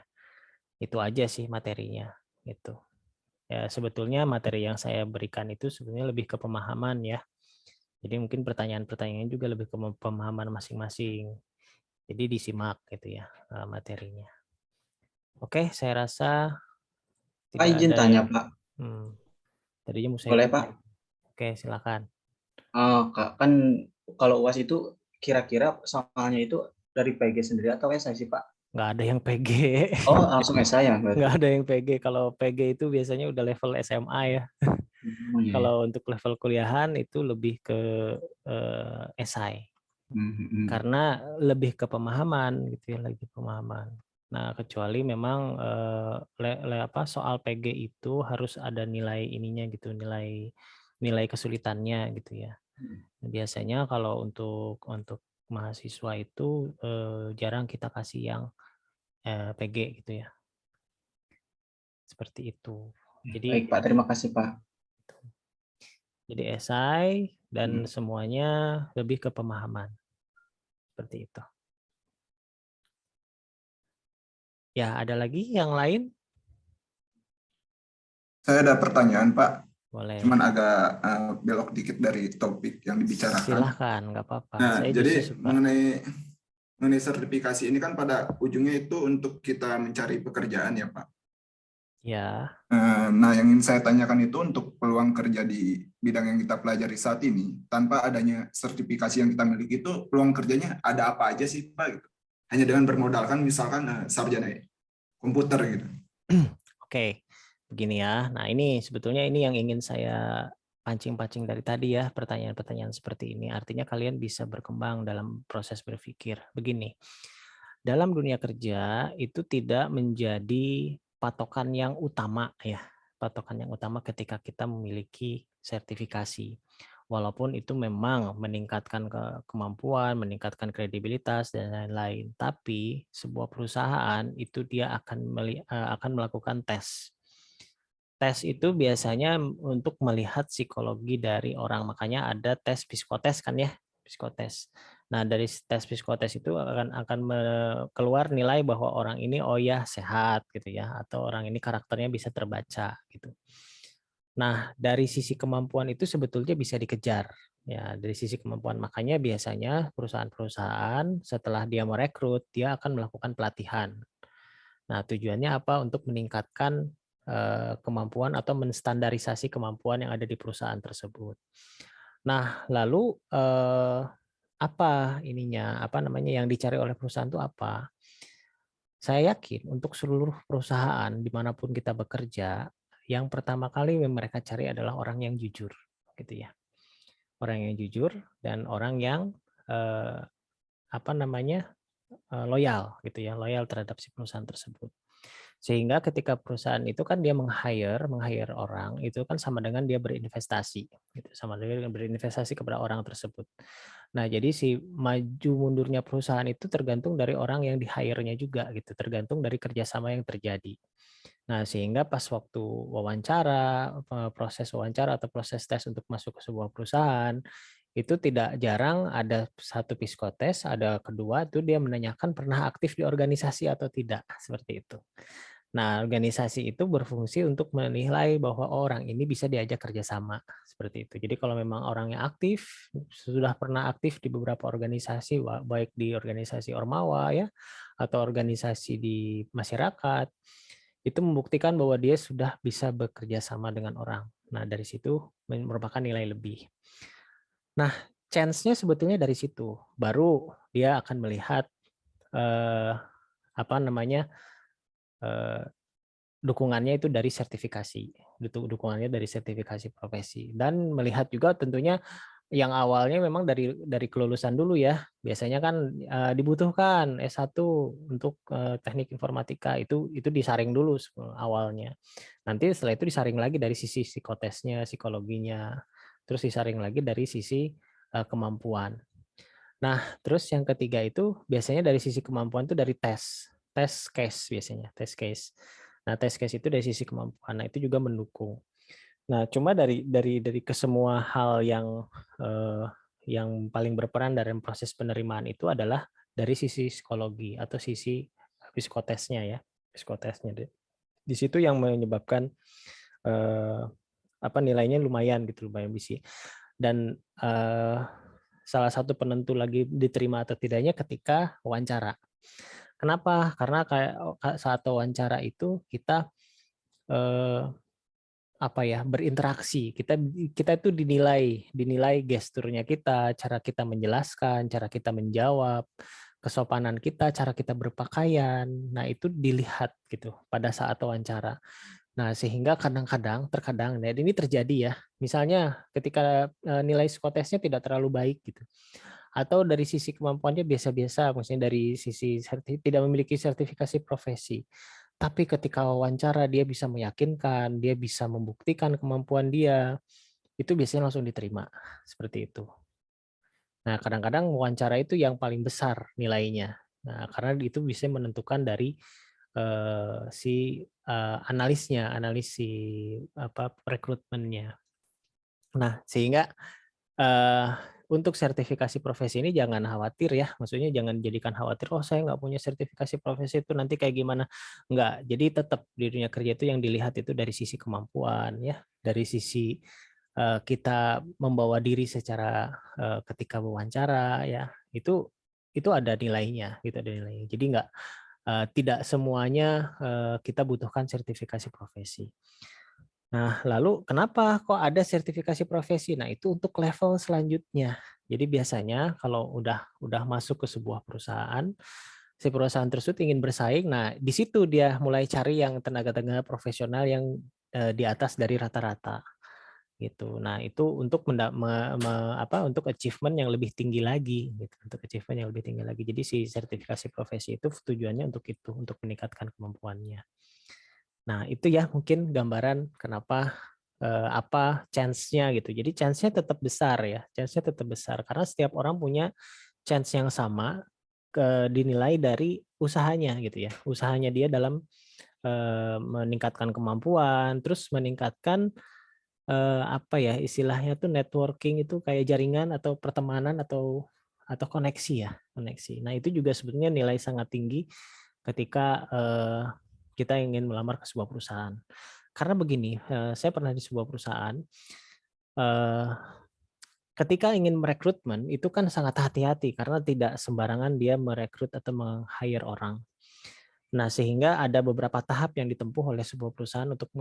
Itu aja sih materinya gitu. Ya sebetulnya materi yang saya berikan itu sebenarnya lebih ke pemahaman ya. Jadi mungkin pertanyaan-pertanyaannya juga lebih ke pemahaman masing-masing. Jadi disimak gitu ya materinya. Oke, saya rasa Pak tidak izin ada tanya yang Pak. tadinya mau saya Boleh tutup. Pak? Oke, silakan. Oh, kan kalau UAS itu kira-kira soalnya itu dari PG sendiri atau SI sih Pak? Nggak ada yang PG. Oh, langsung SI ya berarti? Nggak ada yang PG. Kalau PG itu biasanya udah level SMA ya. Oh, iya. Kalau untuk level kuliahan itu lebih ke esai. Karena lebih ke pemahaman gitu ya, lagi pemahaman. Nah, kecuali memang soal PG itu harus ada nilai ininya gitu, nilai kesulitannya gitu ya. Biasanya kalau untuk mahasiswa itu jarang kita kasih yang PG gitu ya. Seperti itu. Jadi Baik Pak, terima kasih Pak. jadi esai dan semuanya lebih ke pemahaman. Seperti itu. Ya, ada lagi yang lain? Saya ada pertanyaan, Pak. Boleh. Cuman agak belok dikit dari topik yang dibicarakan. Silahkan, nggak apa-apa. Nah, Saya jadi justru suka. mengenai sertifikasi ini kan pada ujungnya itu untuk kita mencari pekerjaan ya, Pak. Ya. Nah, yang ingin saya tanyakan itu untuk peluang kerja di bidang yang kita pelajari saat ini, tanpa adanya sertifikasi yang kita miliki itu, peluang kerjanya ada apa aja sih, Pak? Gitu. Hanya dengan bermodalkan misalkan sarjana komputer gitu. Oke, begini ya. Nah, ini sebetulnya ini yang ingin saya pancing-pancing dari tadi ya, pertanyaan-pertanyaan seperti ini. Artinya kalian bisa berkembang dalam proses berpikir. Begini, dalam dunia kerja itu tidak menjadi patokan yang utama ya. Patokan yang utama ketika kita memiliki sertifikasi. walaupun itu memang meningkatkan kemampuan, meningkatkan kredibilitas dan lain-lain. Tapi sebuah perusahaan itu dia akan melakukan tes. Tes itu biasanya untuk melihat psikologi dari orang, makanya ada tes psikotes kan ya, psikotes. Nah, dari tes psikotes itu akan keluar nilai bahwa orang ini oh ya sehat gitu ya, atau orang ini karakternya bisa terbaca gitu. Nah, dari sisi kemampuan itu sebetulnya bisa dikejar ya, dari sisi kemampuan. Makanya biasanya perusahaan-perusahaan setelah dia merekrut, dia akan melakukan pelatihan. Nah, tujuannya apa? Untuk meningkatkan kemampuan atau menstandarisasi kemampuan yang ada di perusahaan tersebut. Nah, lalu apa ininya? Apa namanya yang dicari oleh perusahaan itu apa? Saya yakin untuk seluruh perusahaan dimanapun kita bekerja, yang pertama kali yang mereka cari adalah orang yang jujur, gitu ya. Orang yang jujur dan orang yang apa namanya loyal, gitu ya, loyal terhadap si perusahaan tersebut. Sehingga ketika perusahaan itu kan dia meng-hire orang, itu kan sama dengan dia berinvestasi, gitu, sama dengan berinvestasi kepada orang tersebut. Nah, jadi si maju mundurnya perusahaan itu tergantung dari orang yang di-hire-nya juga, gitu, tergantung dari kerjasama yang terjadi. Nah, sehingga pas waktu wawancara, proses wawancara atau proses tes untuk masuk ke sebuah perusahaan, itu tidak jarang ada satu psikotes, ada kedua itu dia menanyakan pernah aktif di organisasi atau tidak, seperti itu. Nah, organisasi itu berfungsi untuk menilai bahwa orang ini bisa diajak kerjasama seperti itu. Jadi kalau memang orangnya aktif, sudah pernah aktif di beberapa organisasi, baik di organisasi ormawa ya, atau organisasi di masyarakat, itu membuktikan bahwa dia sudah bisa bekerja sama dengan orang. Nah, dari situ merupakan nilai lebih. Nah, chance-nya sebetulnya dari situ. Baru dia akan melihat apa namanya dukungannya itu dari sertifikasi, dukungannya dari sertifikasi profesi, dan melihat juga tentunya yang awalnya memang dari kelulusan dulu ya. Biasanya kan dibutuhkan S1 untuk teknik informatika, itu disaring dulu awalnya. Nanti setelah itu disaring lagi dari sisi psikotesnya, psikologinya, terus disaring lagi dari sisi kemampuan. Nah, terus yang ketiga itu biasanya dari sisi kemampuan itu dari tes case biasanya, tes case. Nah, tes case itu dari sisi kemampuan. Nah, itu juga mendukung. Nah, cuma dari kesemua hal yang paling berperan dalam proses penerimaan itu adalah dari sisi psikologi atau sisi psikotesnya ya, psikotesnya. Di situ yang menyebabkan apa nilainya lumayan gitu, lumayan bisa. Dan salah satu penentu lagi diterima atau tidaknya ketika wawancara. Kenapa? Karena kayak saat wawancara itu kita apa ya, berinteraksi. Kita itu dinilai gesturnya kita, cara kita menjelaskan, cara kita menjawab, kesopanan kita, cara kita berpakaian. Nah, itu dilihat gitu pada saat wawancara. Nah, sehingga terkadang nah ini terjadi ya. Misalnya ketika nilai psikotesnya tidak terlalu baik gitu. Atau dari sisi kemampuannya biasa-biasa, maksudnya dari sisi tidak memiliki sertifikasi profesi. Tapi ketika wawancara dia bisa meyakinkan, dia bisa membuktikan kemampuan dia, itu biasanya langsung diterima. Seperti itu. Nah, kadang-kadang wawancara itu yang paling besar nilainya. Nah, karena itu bisa menentukan dari si analis si rekrutmennya. Nah, sehingga untuk sertifikasi profesi ini jangan khawatir ya, maksudnya jangan jadikan khawatir, oh saya nggak punya sertifikasi profesi itu nanti kayak gimana. Nggak, jadi tetap di dunia kerja itu yang dilihat itu dari sisi kemampuan ya, dari sisi kita membawa diri secara ketika wawancara ya, itu ada nilainya, gitu ada nilainya. Jadi nggak tidak semuanya kita butuhkan sertifikasi profesi. Nah, lalu kenapa kok ada sertifikasi profesi? Nah, itu untuk level selanjutnya. Jadi biasanya kalau udah masuk ke sebuah perusahaan, si perusahaan tersebut ingin bersaing. Nah, di situ dia mulai cari yang tenaga-tenaga profesional yang di atas dari rata-rata. Gitu. Nah, itu untuk untuk achievement yang lebih tinggi lagi gitu. Untuk achievement yang lebih tinggi lagi. Jadi si sertifikasi profesi itu tujuannya untuk itu, untuk meningkatkan kemampuannya. Nah, itu ya mungkin gambaran kenapa apa chance-nya gitu. Jadi chance-nya tetap besar ya, chance-nya tetap besar karena setiap orang punya chance yang sama dinilai dari usahanya gitu ya. Usahanya dia dalam meningkatkan kemampuan, terus meningkatkan apa ya istilahnya tuh networking itu kayak jaringan atau pertemanan atau koneksi ya, koneksi. Nah, itu juga sebetulnya nilai sangat tinggi ketika kita ingin melamar ke sebuah perusahaan. Karena begini, saya pernah di sebuah perusahaan, ketika ingin merekrutmen itu kan sangat hati-hati karena tidak sembarangan dia merekrut atau meng-hire orang. Nah, sehingga ada beberapa tahap yang ditempuh oleh sebuah perusahaan untuk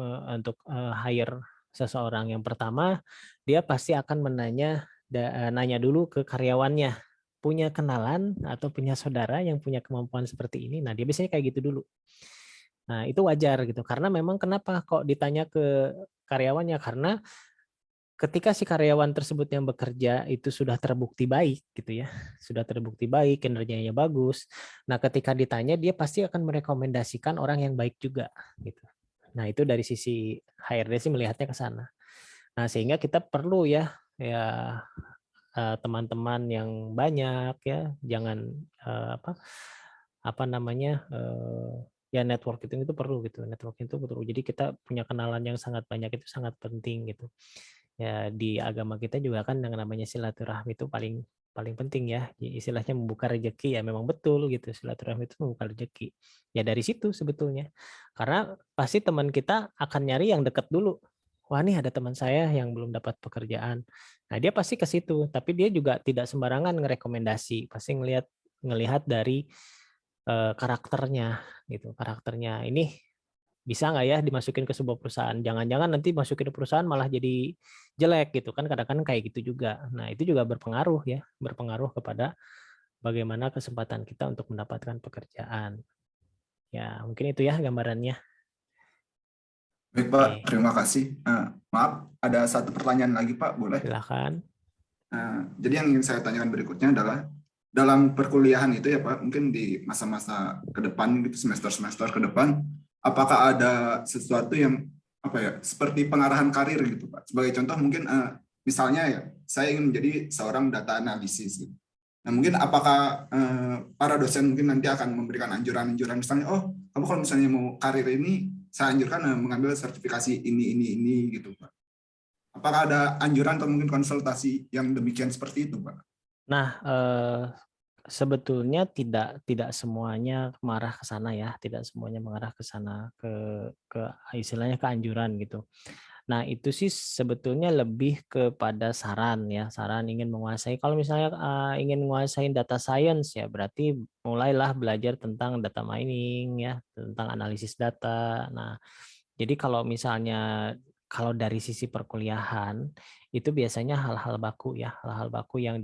hire seseorang. Yang pertama, dia pasti akan nanya dulu ke karyawannya, punya kenalan atau punya saudara yang punya kemampuan seperti ini. Nah, dia biasanya kayak gitu dulu. Nah, itu wajar gitu. Karena memang kenapa kok ditanya ke karyawannya? Karena ketika si karyawan tersebut yang bekerja itu sudah terbukti baik gitu ya, sudah terbukti baik, kinerjanya bagus. Nah, ketika ditanya dia pasti akan merekomendasikan orang yang baik juga gitu. Nah, itu dari sisi HRD sih melihatnya ke sana. Nah, sehingga kita perlu ya teman-teman yang banyak ya, jangan apa namanya ya networking itu perlu gitu. Networking itu perlu. Jadi kita punya kenalan yang sangat banyak itu sangat penting gitu. Ya di agama kita juga kan yang namanya silaturahmi itu paling penting ya. Istilahnya membuka rezeki ya memang betul gitu. Silaturahmi itu membuka rezeki. Ya dari situ sebetulnya. Karena pasti teman kita akan nyari yang dekat dulu. Wah, nih ada teman saya yang belum dapat pekerjaan. Nah, dia pasti ke situ, tapi dia juga tidak sembarangan ngerekomendasi. Pasti ngelihat dari karakternya gitu. Karakternya ini bisa nggak ya dimasukin ke sebuah perusahaan? Jangan-jangan nanti masukin ke perusahaan malah jadi jelek gitu kan, kadang-kadang kayak gitu juga. Nah, itu juga berpengaruh ya, berpengaruh kepada bagaimana kesempatan kita untuk mendapatkan pekerjaan. Ya, mungkin itu ya gambarannya. Baik Pak, Oke, terima kasih. Maaf, ada satu pertanyaan lagi Pak, boleh? silakan. Jadi yang ingin saya tanyakan berikutnya adalah dalam perkuliahan itu ya Pak, mungkin di masa-masa ke depan gitu, semester-semester ke depan, apakah ada sesuatu yang apa ya, seperti pengarahan karir gitu Pak. Sebagai contoh mungkin misalnya ya, saya ingin menjadi seorang data analisis gitu. Nah, mungkin apakah para dosen mungkin nanti akan memberikan anjuran-anjuran misalnya, oh, kamu kalau misalnya mau karir ini, saya anjurkan mengambil sertifikasi ini gitu Pak. Apakah ada anjuran atau mungkin konsultasi yang demikian seperti itu, Pak? Nah, sebetulnya tidak semuanya mengarah ke sana ya, tidak semuanya mengarah ke sana ke istilahnya keanjuran gitu. Nah, itu sih sebetulnya lebih kepada saran ya, saran ingin menguasai. Kalau misalnya ingin menguasai data science ya, berarti mulailah belajar tentang data mining ya, tentang analisis data. Nah, jadi kalau dari sisi perkuliahan itu biasanya hal-hal baku ya, hal-hal baku yang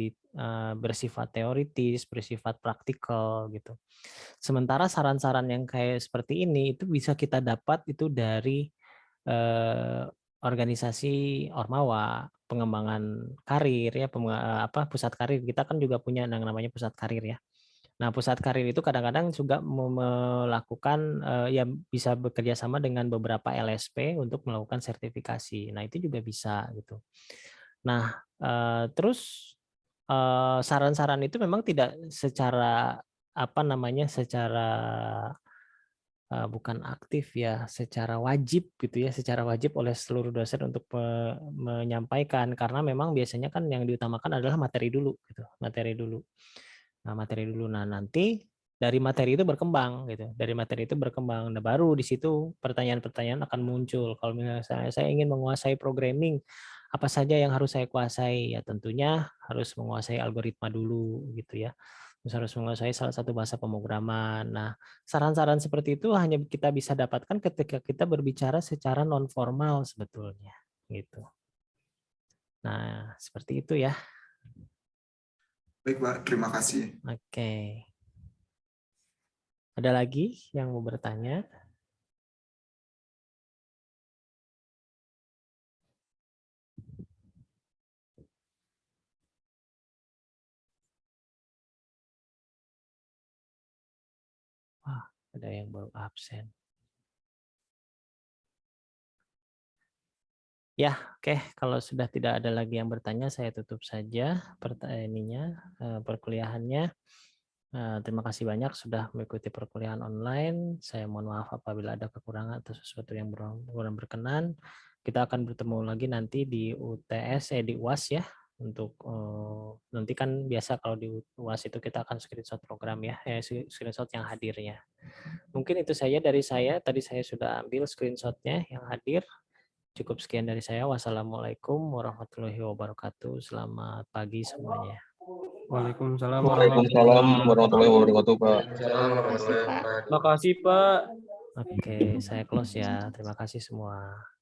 bersifat teoritis, bersifat praktikal gitu. Sementara saran-saran yang kayak seperti ini itu bisa kita dapat itu dari organisasi Ormawa, pengembangan karir ya, pusat karir. Kita kan juga punya yang namanya pusat karir ya. Nah, pusat karir itu kadang-kadang juga melakukan ya bisa bekerja sama dengan beberapa LSP untuk melakukan sertifikasi. Nah, itu juga bisa gitu. Nah, terus saran-saran itu memang tidak secara apa namanya, secara bukan aktif ya, secara wajib gitu ya, secara wajib oleh seluruh dosen untuk menyampaikan karena memang biasanya kan yang diutamakan adalah materi dulu gitu, materi dulu. Nah, materi dulu. Nah, nanti dari materi itu berkembang gitu. Dari materi itu berkembang. Nah, baru di situ pertanyaan-pertanyaan akan muncul. Kalau misalnya saya ingin menguasai programming, apa saja yang harus saya kuasai? Ya tentunya harus menguasai algoritma dulu gitu ya. Terus harus menguasai salah satu bahasa pemrograman. Nah, saran-saran seperti itu hanya kita bisa dapatkan ketika kita berbicara secara non formal sebetulnya gitu. Nah, seperti itu ya. Baik, Pak. Terima kasih. Oke. Ada lagi yang mau bertanya? Wah, ada yang baru absen. Ya, oke. Kalau sudah tidak ada lagi yang bertanya, saya tutup saja perkuliahannya. Terima kasih banyak sudah mengikuti perkuliahan online. Saya mohon maaf apabila ada kekurangan atau sesuatu yang kurang berkenan. Kita akan bertemu lagi nanti di UTS, di UAS ya. Untuk nanti kan biasa kalau di UAS itu kita akan screenshot program ya, screenshot yang hadirnya. Mungkin itu saja dari saya. Tadi saya sudah ambil screenshotnya yang hadir. Cukup sekian dari saya. Wassalamualaikum warahmatullahi wabarakatuh. Selamat pagi semuanya. Waalaikumsalam warahmatullahi wabarakatuh, Pak. Terima kasih, Pak. Oke, saya close ya. Terima kasih semua.